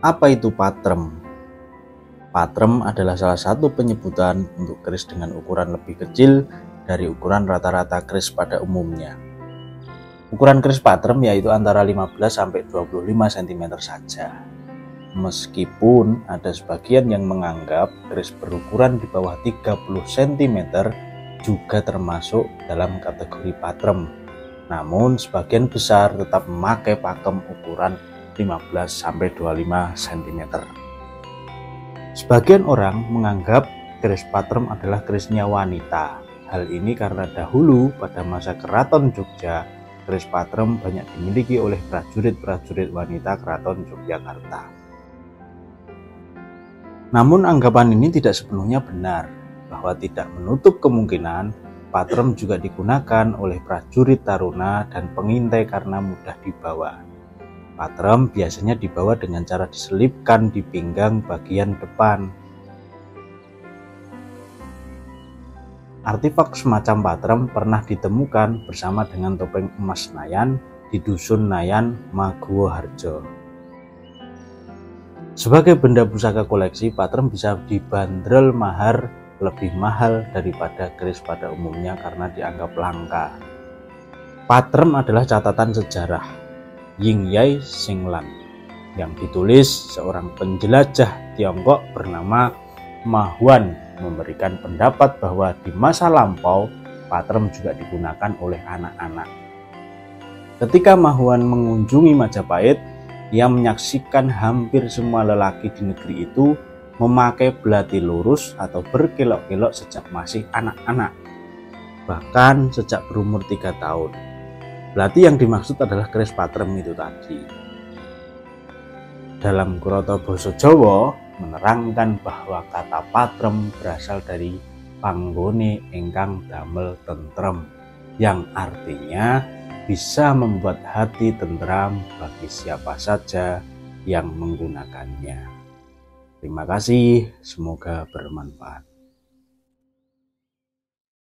Apa itu patrem? Patrem adalah salah satu penyebutan untuk keris dengan ukuran lebih kecil dari ukuran rata-rata keris pada umumnya. Ukuran keris patrem yaitu antara 15-25 cm saja. Meskipun ada sebagian yang menganggap keris berukuran di bawah 30 cm juga termasuk dalam kategori patrem. Namun sebagian besar tetap memakai pakem ukuran 15-25 cm. Sebagian orang menganggap keris patrem adalah kerisnya wanita. Hal ini karena dahulu pada masa Keraton Jogja, keris patrem banyak dimiliki oleh prajurit-prajurit wanita Keraton Yogyakarta. Namun anggapan ini tidak sepenuhnya benar, bahwa tidak menutup kemungkinan patrem juga digunakan oleh prajurit taruna dan pengintai karena mudah dibawa. Patrem biasanya dibawa dengan cara diselipkan di pinggang bagian depan. Artefak semacam patrem pernah ditemukan bersama dengan topeng emas Nayan di Dusun Nayan, Maguwoharjo. Sebagai benda pusaka koleksi, patrem bisa dibanderol mahar lebih mahal daripada keris pada umumnya karena dianggap langka. Patrem adalah catatan sejarah Yingyai Xinglan yang ditulis seorang penjelajah Tiongkok bernama Ma Huan, memberikan pendapat bahwa di masa lampau patrem juga digunakan oleh anak-anak. Ketika Ma Huan mengunjungi Majapahit, ia menyaksikan hampir semua lelaki di negeri itu memakai belati lurus atau berkelok-kelok sejak masih anak-anak, bahkan sejak berumur 3 tahun. Belati yang dimaksud adalah keris patrem itu tadi. Dalam Kurata Basa Jawa menerangkan bahwa kata patrem berasal dari panggone ingkang damel tentrem, yang artinya bisa membuat hati tentram bagi siapa saja yang menggunakannya. Terima kasih, semoga bermanfaat.